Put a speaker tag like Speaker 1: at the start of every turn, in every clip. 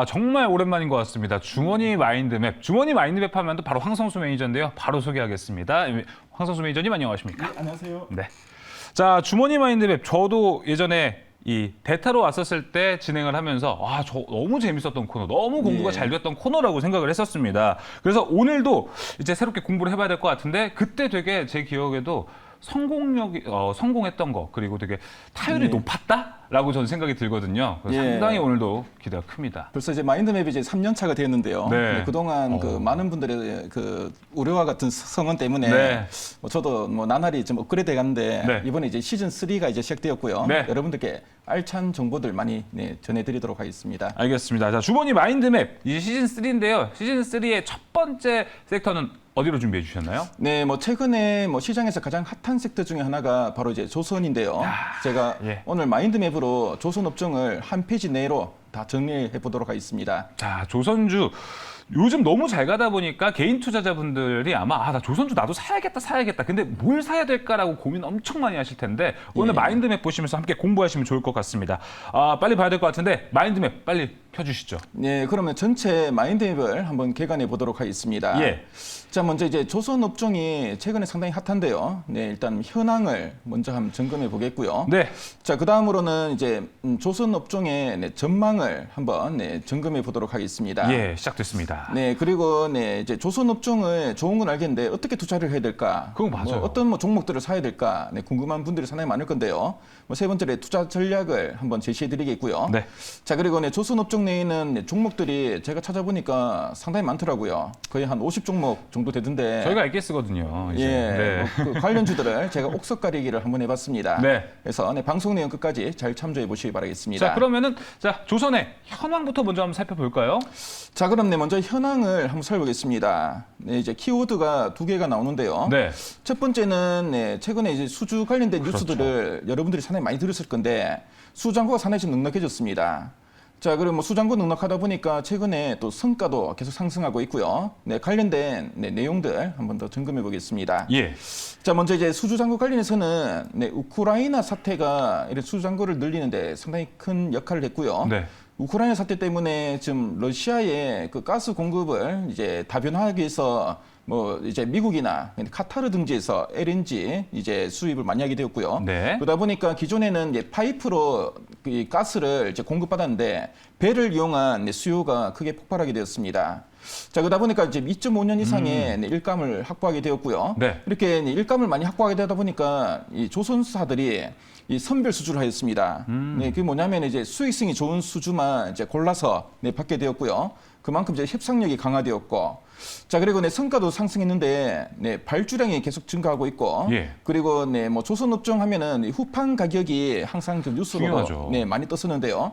Speaker 1: 정말 오랜만인 것 같습니다. 주머니 마인드맵. 주머니 마인드맵 하면 또 바로 황성수 매니저인데요. 바로 소개하겠습니다. 황성수 매니저님 안녕하십니까?
Speaker 2: 네, 안녕하세요.
Speaker 1: 네. 자, 주머니 마인드맵. 저도 예전에 이 대타로 왔었을 때 진행을 하면서 저 너무 재밌었던 코너, 너무 공부가 잘 됐던 코너라고 생각을 했었습니다. 그래서 오늘도 이제 새롭게 공부를 해봐야 될 것 같은데 그때 되게 제 기억에도 성공했던 거 그리고 되게 타율이 높았다라고 저는 생각이 들거든요. 그래서 상당히 오늘도 기대가 큽니다.
Speaker 2: 벌써 이제 마인드맵이 이제 3년 차가 되었는데요.
Speaker 1: 네.
Speaker 2: 그동안 그 많은 분들의 그 우려와 같은 성원 때문에 저도 나날이 좀 업그레이드 해갔는데 이번에 이제 시즌 3가 이제 시작되었고요. 여러분들께 알찬 정보들 많이 전해드리도록 하겠습니다.
Speaker 1: 알겠습니다. 자, 주머니 마인드맵 이제 시즌 3인데요. 시즌 3의 첫 번째 섹터는 어디로 준비해 주셨나요?
Speaker 2: 네, 최근에 시장에서 가장 핫한 섹터 중에 하나가 바로 이제 조선인데요. 제가 오늘 마인드맵으로 조선 업종을 한 페이지 내로 다 정리해 보도록 하겠습니다.
Speaker 1: 자, 조선주 요즘 너무 잘 가다 보니까 개인 투자자분들이 아마 나 조선주 나도 사야겠다. 근데 뭘 사야 될까라고 고민 엄청 많이 하실 텐데 오늘 마인드맵 보시면서 함께 공부하시면 좋을 것 같습니다. 빨리 봐야 될 것 같은데 마인드맵 빨리 펴주시죠.
Speaker 2: 네, 그러면 전체 마인드맵을 한번 개관해 보도록 하겠습니다. 자, 먼저 이제 조선 업종이 최근에 상당히 핫한데요. 네, 일단 현황을 먼저 한번 점검해 보겠고요. 자, 그 다음으로는 이제 조선 업종의 전망을 한번 점검해 보도록 하겠습니다.
Speaker 1: 시작됐습니다.
Speaker 2: 네, 그리고 이제 조선 업종을 좋은 건 알겠는데 어떻게 투자를 해야 될까?
Speaker 1: 그거 맞아요.
Speaker 2: 어떤 종목들을 사야 될까? 궁금한 분들이 상당히 많을 건데요. 세 번째로 투자 전략을 한번 제시해 드리겠고요. 자, 그리고 조선 업종 내에는 종목들이 제가 찾아보니까 상당히 많더라고요. 거의 한 50종목 정도 되던데.
Speaker 1: 저희가 알게 쓰거든요.
Speaker 2: 그 관련주들을 제가 옥석 가리기를 한번 해봤습니다. 그래서 방송 내용 끝까지 잘 참조해 보시기 바라겠습니다.
Speaker 1: 자, 그러면은 조선의 현황부터 먼저 한번 살펴볼까요?
Speaker 2: 자, 그럼 먼저 현황을 한번 살펴보겠습니다. 이제 키워드가 두 개가 나오는데요. 첫 번째는 최근에 이제 수주 관련된 뉴스들을 여러분들이 상당히 많이 들었을 건데 수장고가 상당히 좀 넉넉해졌습니다. 자, 그리고 수장고 넉넉하다 보니까 최근에 또 성과도 계속 상승하고 있고요. 관련된 내용들 한번 더 점검해 보겠습니다. 자, 먼저 이제 수주장고 관련해서는 우크라이나 사태가 이런 수주장고를 늘리는데 상당히 큰 역할을 했고요. 우크라이나 사태 때문에 지금 러시아의 그 가스 공급을 이제 다변화하기 위해서 이제 미국이나 카타르 등지에서 LNG 이제 수입을 많이 하게 되었고요. 그러다 보니까 기존에는 이제 파이프로 이 가스를 이제 공급받았는데 배를 이용한 수요가 크게 폭발하게 되었습니다. 자, 그러다 보니까 이제 2.5년 이상의 일감을 확보하게 되었고요. 이렇게 일감을 많이 확보하게 되다 보니까 이 조선사들이 이 선별 수주를 하였습니다. 그게 뭐냐면 이제 수익성이 좋은 수주만 이제 골라서 받게 되었고요. 그만큼 이제 협상력이 강화되었고, 자, 그리고 성과도 상승했는데 발주량이 계속 증가하고 있고, 그리고 조선 업종 하면은 후판 가격이 항상 좀 뉴스로 많이 떴었는데요.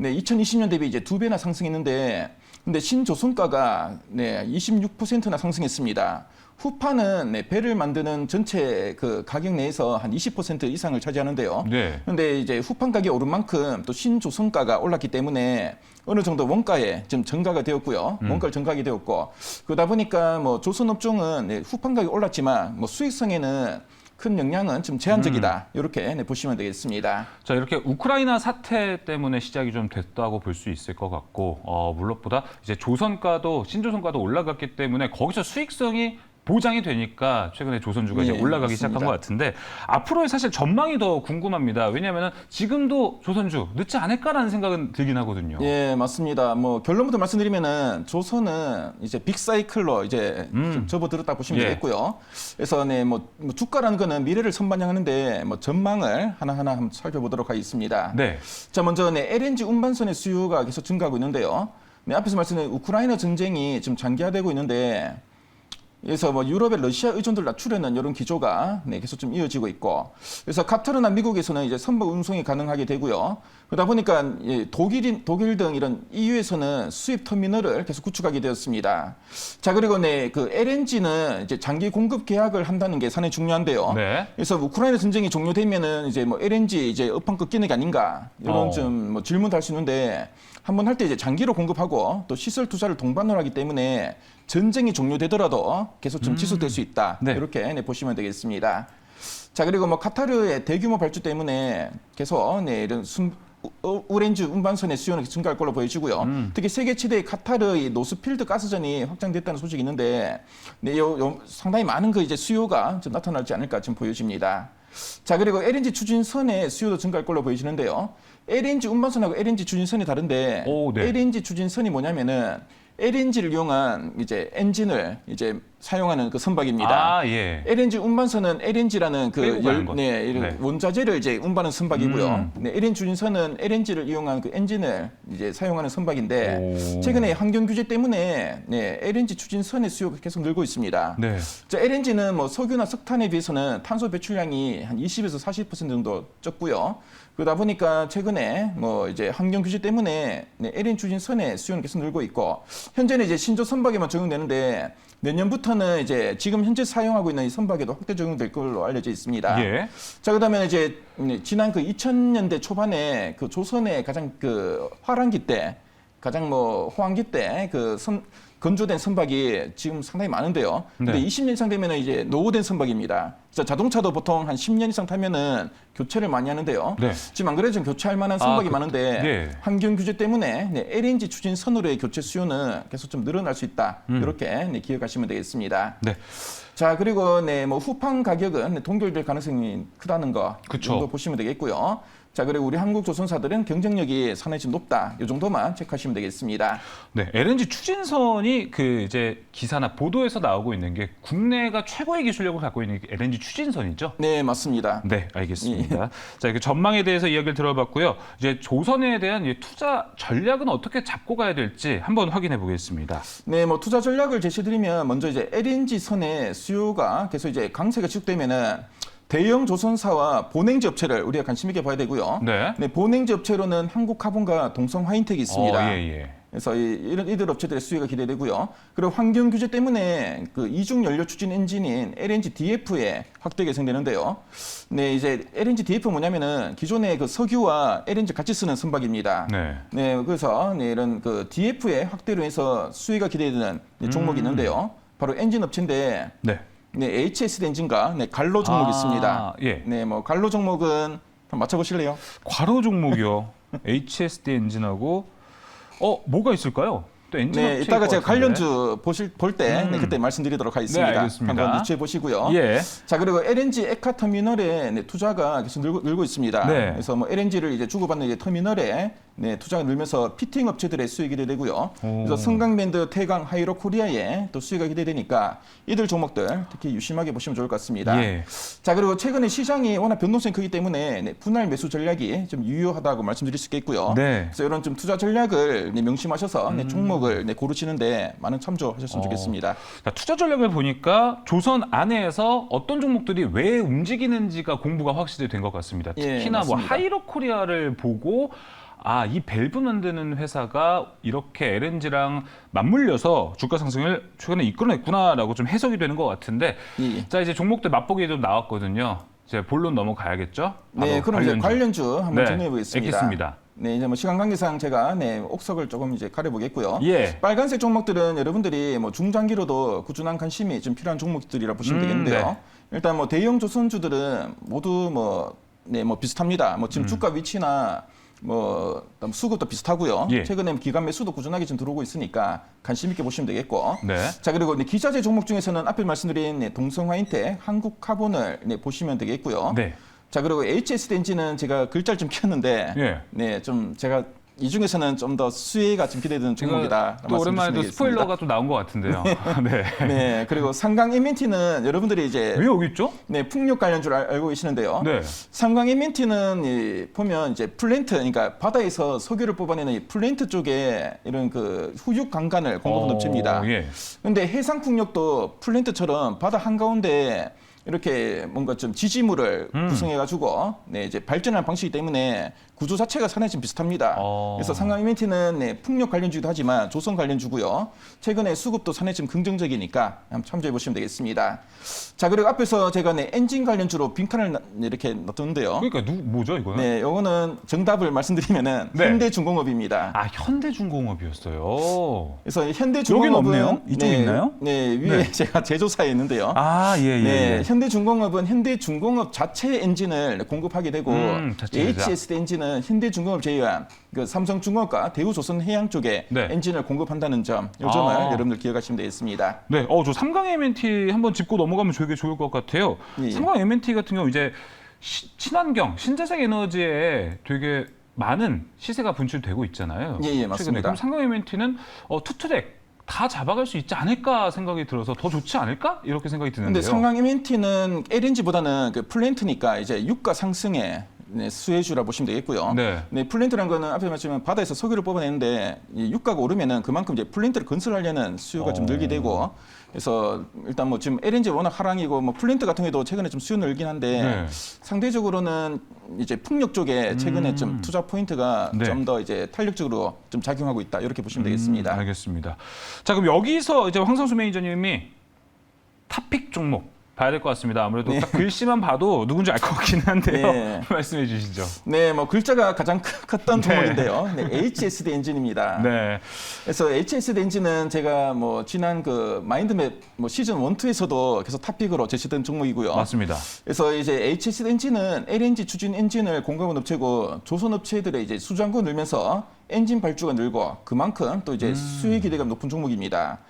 Speaker 2: 2020년 대비 이제 2배나 상승했는데, 근데 신조선가가 26%나 상승했습니다. 후판은 배를 만드는 전체 그 가격 내에서 한 20% 이상을 차지하는데요. 그런데 이제 후판 가격이 오른 만큼 또 신조선가가 올랐기 때문에 어느 정도 원가에 좀 증가가 되었고요. 원가를 증가하게 되었고, 그러다 보니까 조선 업종은 후판 가격이 올랐지만 수익성에는 큰 영향은 좀 제한적이다. 이렇게 보시면 되겠습니다.
Speaker 1: 자, 이렇게 우크라이나 사태 때문에 시작이 좀 됐다고 볼 수 있을 것 같고, 무엇보다 이제 조선가도 신조선가도 올라갔기 때문에 거기서 수익성이 보장이 되니까 최근에 조선주가 이제 올라가기 시작한 것 같은데 앞으로의 사실 전망이 더 궁금합니다. 왜냐하면 지금도 조선주 늦지 않을까라는 생각은 들긴 하거든요.
Speaker 2: 맞습니다. 결론부터 말씀드리면은 조선은 이제 빅사이클로 이제 접어들었다 보시면 되겠고요. 그래서 주가라는 거는 미래를 선반영하는데 전망을 하나하나 한번 살펴보도록 하겠습니다. 자, 먼저 LNG 운반선의 수요가 계속 증가하고 있는데요. 앞에서 말씀드린 우크라이나 전쟁이 좀 장기화되고 있는데. 그래서 유럽의 러시아 의존도를 낮추려는 이런 기조가 계속 좀 이어지고 있고, 그래서 카타르나 미국에서는 이제 선박 운송이 가능하게 되고요. 그러다 보니까 독일 등 이런 EU에서는 수입 터미널을 계속 구축하게 되었습니다. 자, 그리고 그 LNG는 이제 장기 공급 계약을 한다는 게 상당히 중요한데요. 그래서 우크라이나 전쟁이 종료되면은 이제 LNG 이제 업황 꺾이는 게 아닌가 이런 좀 질문도 할 수 있는데 한번 할 때 이제 장기로 공급하고 또 시설 투자를 동반을 하기 때문에 전쟁이 종료되더라도 계속 좀 지속될 수 있다. 이렇게 보시면 되겠습니다. 자, 그리고 카타르의 대규모 발주 때문에 계속 이런 우렌지 운반선의 수요는 증가할 걸로 보여지고요. 특히 세계 최대의 카타르의 노스필드 가스전이 확장됐다는 소식이 있는데, 네, 상당히 많은 그 이제 수요가 좀 나타날지 않을까 지금 보여집니다. 자, 그리고 LNG 추진선의 수요도 증가할 걸로 보여지는데요. LNG 운반선하고 LNG 추진선이 다른데,
Speaker 1: 네.
Speaker 2: LNG 추진선이 뭐냐면은 LNG를 이용한 이제 엔진을 이제 사용하는 그 선박입니다.
Speaker 1: 예.
Speaker 2: LNG 운반선은 LNG라는 그
Speaker 1: 네.
Speaker 2: 원자재를 이제 운반하는 선박이고요. 네, LNG 추진선은 LNG를 이용한 그 엔진을 이제 사용하는 선박인데 최근에 환경 규제 때문에 네, LNG 추진선의 수요가 계속 늘고 있습니다.
Speaker 1: 네.
Speaker 2: 자, LNG는 뭐 석유나 석탄에 비해서는 탄소 배출량이 한 20에서 40% 정도 적고요. 그러다 보니까 최근에 뭐 이제 환경 규제 때문에 네, LNG 추진선의 수요는 계속 늘고 있고 현재는 이제 신조 선박에만 적용되는데 내년부터는 이제 지금 현재 사용하고 있는 이 선박에도 확대 적용될 걸로 알려져 있습니다.
Speaker 1: 예.
Speaker 2: 자, 그다음에 이제 지난 그 2000년대 초반에 그 조선의 가장 그 화랑기 때 가장 뭐 호황기 때 그 건조된 선박이 지금 상당히 많은데요. 근데
Speaker 1: 네.
Speaker 2: 20년 이상 되면은 이제 노후된 선박입니다. 자동차도 보통 한 10년 이상 타면은 교체를 많이 하는데요.
Speaker 1: 네.
Speaker 2: 지금 안 그래도 좀 교체할 만한 선박이 많은데
Speaker 1: 네.
Speaker 2: 환경 규제 때문에 네, LNG 추진선으로의 교체 수요는 계속 좀 늘어날 수 있다. 이렇게 네, 기억하시면 되겠습니다.
Speaker 1: 네.
Speaker 2: 자, 그리고 네, 뭐 후판 가격은 동결될 가능성이 크다는 거 정도 보시면 되겠고요. 자, 그리고 우리 한국 조선사들은 경쟁력이 상당히 좀 높다. 이 정도만 체크하시면 되겠습니다.
Speaker 1: 네, LNG 추진선이 그 이제 기사나 보도에서 나오고 있는 게 국내가 최고의 기술력을 갖고 있는 게 LNG 추진선이죠?
Speaker 2: 네, 맞습니다.
Speaker 1: 네, 알겠습니다. 자, 이렇게 전망에 대해서 이야기를 들어봤고요. 이제 조선에 대한 투자 전략은 어떻게 잡고 가야 될지 한번 확인해 보겠습니다.
Speaker 2: 네, 뭐 투자 전략을 제시드리면 먼저 이제 LNG 선의 수요가 계속 이제 강세가 지속되면은 대형 조선사와 본행지 업체를 우리가 관심 있게 봐야 되고요.
Speaker 1: 네.
Speaker 2: 네, 본행지 업체로는 한국카본과 동성화인텍이 있습니다.
Speaker 1: 예.
Speaker 2: 그래서 이들 업체들의 수요가 기대되고요. 그리고 환경 규제 때문에 그 이중 연료 추진 엔진인 LNG DF의 확대가 예상되는데요. 네, 이제 LNG DF 뭐냐면은 기존의 그 석유와 LNG 같이 쓰는 선박입니다. 네, 그래서 네, 이런 그 DF의 확대로 해서 수요가 기대되는 종목이 있는데요. 바로 엔진 업체인데. 네, HS 엔진과 네, 갈로 종목이 있습니다.
Speaker 1: 예.
Speaker 2: 네, 뭐 갈로 종목은 한번 맞춰보실래요?
Speaker 1: 괄호 종목이요. HSD 엔진하고 뭐가 있을까요? 또 엔진
Speaker 2: 네, 이따가 제가 관련주 볼 때 그때 말씀드리도록 하겠습니다.
Speaker 1: 네, 알겠습니다.
Speaker 2: 한번 유추해 보시고요.
Speaker 1: 예.
Speaker 2: 자, 그리고 LNG 액화 터미널의 네, 투자가 계속 늘고 있습니다.
Speaker 1: 네.
Speaker 2: 그래서 뭐 LNG를 이제 주고받는 이제 터미널에 네, 투자가 늘면서 피팅 업체들의 수익이 기대되고요. 그래서 성강밴드, 태강, 하이로 코리아의 또 수익이 기대되니까 이들 종목들 특히 유심하게 보시면 좋을 것 같습니다.
Speaker 1: 예.
Speaker 2: 자, 그리고 최근에 시장이 워낙 변동성이 크기 때문에 네, 분할 매수 전략이 좀 유효하다고 말씀드릴 수 있겠고요.
Speaker 1: 네.
Speaker 2: 그래서 이런 좀 투자 전략을 네, 명심하셔서 네, 종목을 네, 고르시는데 많은 참조하셨으면 좋겠습니다.
Speaker 1: 자, 투자 전략을 보니까 조선 안에서 어떤 종목들이 왜 움직이는지가 공부가 확실히 된 것 같습니다. 특히나 뭐 하이로 코리아를 보고 이 밸브 만드는 회사가 이렇게 LNG랑 맞물려서 주가 상승을 최근에 이끌어냈구나라고 좀 해석이 되는 것 같은데 자, 이제 종목들 맛보기에 좀 나왔거든요. 이제 본론 넘어가야겠죠?
Speaker 2: 네, 그럼 이제 관련주 한번 정리해 보겠습니다.
Speaker 1: 알겠습니다.
Speaker 2: 네, 이제 뭐 시간 관계상 제가 옥석을 조금 이제 가려보겠고요.
Speaker 1: 예.
Speaker 2: 빨간색 종목들은 여러분들이 뭐 중장기로도 꾸준한 관심이 좀 필요한 종목들이라 보시면 되겠는데요.
Speaker 1: 네.
Speaker 2: 일단 뭐 대형 조선주들은 모두 뭐 비슷합니다. 뭐 지금 주가 위치나 뭐 수급도 비슷하고요.
Speaker 1: 예.
Speaker 2: 최근에 기관 매수도 꾸준하게 좀 들어오고 있으니까 관심 있게 보시면 되겠고.
Speaker 1: 네.
Speaker 2: 자, 그리고 기자재 종목 중에서는 앞에 말씀드린 동성화인텍, 한국카본을 보시면 되겠고요.
Speaker 1: 네.
Speaker 2: 자, 그리고 HS 엔진은 제가 글자를 좀 켰는데,
Speaker 1: 예.
Speaker 2: 네, 좀 제가 이 중에서는 좀 더 수혜가 좀 기대되는 종목이다.
Speaker 1: 또 오랜만에 또 스포일러가 또 나온 것 같은데요. 네.
Speaker 2: 네, 그리고 삼강 MNT는 여러분들이 이제
Speaker 1: 왜 여기 있죠?
Speaker 2: 네, 풍력 관련주를 알고 계시는데요.
Speaker 1: 네.
Speaker 2: 삼강 MNT는 보면 이제 플랜트, 그러니까 바다에서 석유를 뽑아내는 이 플랜트 쪽에 이런 그 후육 강간을 공급하는 업체입니다. 그런데 해상 풍력도 플랜트처럼 바다 한가운데 이렇게 뭔가 좀 지지물을 구성해가지고 네, 이제 발전하는 방식이기 때문에 구조 자체가 상당히 좀 비슷합니다. 그래서 삼강 이벤트는 네, 풍력 관련주기도 하지만 조선 관련주고요. 최근에 수급도 상당히 좀 긍정적이니까 한번 참조해 보시면 되겠습니다. 자, 그리고 앞에서 제가 네, 엔진 관련주로 빈칸을 이렇게 놔뒀는데요.
Speaker 1: 그러니까 뭐죠 이거는?
Speaker 2: 네, 요거는 정답을 말씀드리면은
Speaker 1: 네.
Speaker 2: 현대중공업입니다.
Speaker 1: 현대중공업이었어요.
Speaker 2: 그래서 현대중공업은
Speaker 1: 여기는 없네요. 이쪽에 있나요?
Speaker 2: 네, 위에 제가 제조사에 있는데요.
Speaker 1: 예.
Speaker 2: 네, 현대중공업은 현대중공업 자체 엔진을 공급하게 되고
Speaker 1: 자체 제작.
Speaker 2: HSD 엔진은 현대중공업 제휴한 그 삼성중공업과 대우조선해양 쪽에
Speaker 1: 네.
Speaker 2: 엔진을 공급한다는 점, 이 점을 여러분들 기억하시면 되겠습니다.
Speaker 1: 네, 저 삼강 M&T 한번 짚고 넘어가면 되게 좋을 것 같아요.
Speaker 2: 예.
Speaker 1: 삼강 M&T 같은 경우 이제 친환경, 신재생 에너지에 되게 많은 시세가 분출되고 있잖아요.
Speaker 2: 예, 맞습니다.
Speaker 1: 최근에. 그럼 삼강 M&T는 투트랙 다 잡아갈 수 있지 않을까 생각이 들어서 더 좋지 않을까 이렇게 생각이 드는데요.
Speaker 2: 근데 삼강 M&T는 LNG보다는 그 플랜트니까 이제 유가 상승에 수혜주라 보시면 되겠고요.
Speaker 1: 네.
Speaker 2: 플랜트라는 거는 앞에 말씀드린 바다에서 석유를 뽑아내는데 이 유가가 오르면은 그만큼 이제 플랜트를 건설하려는 수요가 좀 늘게 되고, 그래서 일단 뭐 지금 LNG 워낙 하락이고 뭐 플랜트 같은 경우도 최근에 좀 수요 늘긴 한데
Speaker 1: 네.
Speaker 2: 상대적으로는 이제 풍력 쪽에 최근에 좀 투자 포인트가
Speaker 1: 네.
Speaker 2: 좀 더 이제 탄력적으로 좀 작용하고 있다, 이렇게 보시면 되겠습니다.
Speaker 1: 알겠습니다. 자, 그럼 여기서 이제 황상수 매니저님이 탑픽 종목 봐야 될 것 같습니다. 아무래도 딱 글씨만 봐도 누군지 알 것 같긴 한데요.
Speaker 2: 네.
Speaker 1: 말씀해 주시죠.
Speaker 2: 네, 뭐 글자가 가장 컸던 종목인데요. 네, HSD 엔진입니다.
Speaker 1: 네.
Speaker 2: 그래서 HSD 엔진은 제가 뭐 지난 그 마인드맵 뭐 시즌 1, 2에서도 계속 탑픽으로 제시된 종목이고요.
Speaker 1: 맞습니다.
Speaker 2: 그래서 이제 HSD 엔진은 LNG 추진 엔진을 공급하는 업체고, 조선 업체들의 이제 수주량고 늘면서 엔진 발주가 늘고 그만큼 또 이제 수혜 기대감 높은 종목입니다.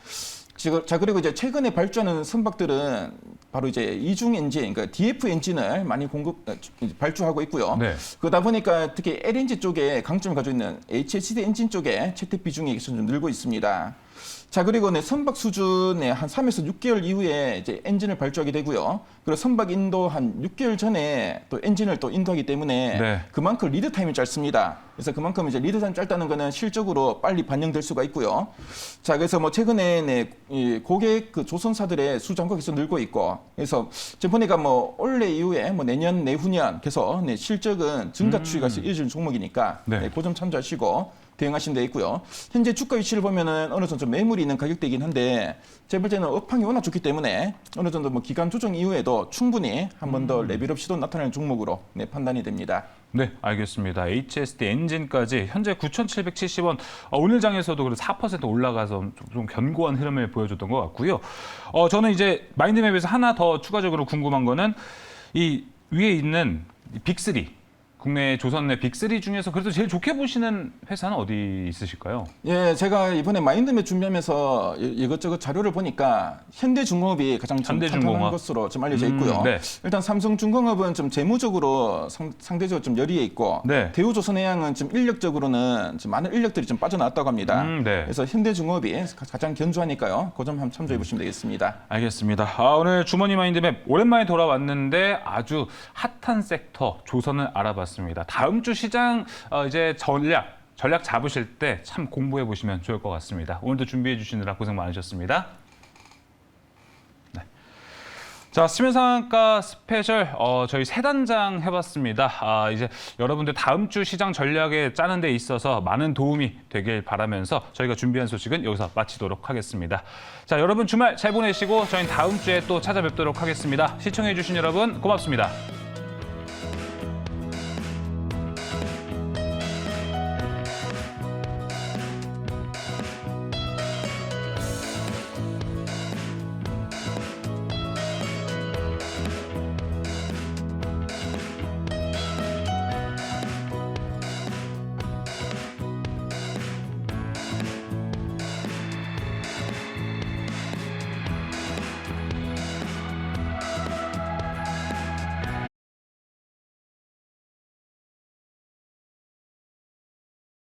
Speaker 2: 자, 그리고 이제 최근에 발주하는 선박들은 바로 이제 이중 엔진, 그러니까 DF 엔진을 많이 발주하고 있고요.
Speaker 1: 네.
Speaker 2: 그러다 보니까 특히 LNG 쪽에 강점을 가지고 있는 HSD 엔진 쪽에 채택 비중이 계속 좀 늘고 있습니다. 자, 그리고 선박 수준의 한 3에서 6개월 이후에 이제 엔진을 발주하게 되고요. 그리고 선박 인도 한 6개월 전에 또 엔진을 또 인도하기 때문에
Speaker 1: 네.
Speaker 2: 그만큼 리드 타임이 짧습니다. 그래서 그만큼 이제 리드 타임 짧다는 거는 실적으로 빨리 반영될 수가 있고요. 자, 그래서 뭐 최근에 이 고객 그 조선사들의 수장과 계속 늘고 있고, 그래서 지금 보니까 뭐 올해 이후에 뭐 내년 내후년 계속 실적은 증가 추이가 이어지는 종목이니까
Speaker 1: 네.
Speaker 2: 그 점 참조하시고 대응하시면 돼 있고요. 현재 주가 위치를 보면은 어느 정도 좀 매물이 있는 가격대이긴 한데, 제 번째는 업황이 워낙 좋기 때문에 어느 정도 뭐 기간 조정 이후에도 충분히 한 번 더 레벨업 시도 나타나는 종목으로 판단이 됩니다.
Speaker 1: 네, 알겠습니다. HSD 엔진까지 현재 9,770원. 오늘 장에서도 그래도 4% 올라가서 좀 견고한 흐름을 보여줬던 것 같고요. 저는 이제 마인드맵에서 하나 더 추가적으로 궁금한 거는 이 위에 있는 빅3. 국내 조선 내 빅3 중에서 그래도 제일 좋게 보시는 회사는 어디 있으실까요?
Speaker 2: 예, 제가 이번에 마인드맵 준비하면서 이것저것 자료를 보니까 현대중공업이 가장 좀 탄탄한 것으로 좀 알려져 있고요.
Speaker 1: 네.
Speaker 2: 일단 삼성중공업은 좀 재무적으로 상대적으로 좀 열의에 있고,
Speaker 1: 네.
Speaker 2: 대우조선해양은 좀 인력적으로는 좀 많은 인력들이 좀 빠져나왔다고 합니다.
Speaker 1: 네.
Speaker 2: 그래서 현대중공업이 가장 견조하니까요. 그 점 한번 참조해 보시면 되겠습니다.
Speaker 1: 알겠습니다. 오늘 주머니 마인드맵 오랜만에 돌아왔는데 아주 핫한 섹터 조선을 알아봤습니다. 다음 주 시장 이제 전략 잡으실 때 참 공부해 보시면 좋을 것 같습니다. 오늘도 준비해 주시느라 고생 많으셨습니다. 네. 자, 수면상한가 스페셜 저희 세 단장 해봤습니다. 이제 여러분들 다음 주 시장 전략에 짜는 데 있어서 많은 도움이 되길 바라면서 저희가 준비한 소식은 여기서 마치도록 하겠습니다. 자, 여러분 주말 잘 보내시고 저희는 다음 주에 또 찾아뵙도록 하겠습니다. 시청해 주신 여러분 고맙습니다.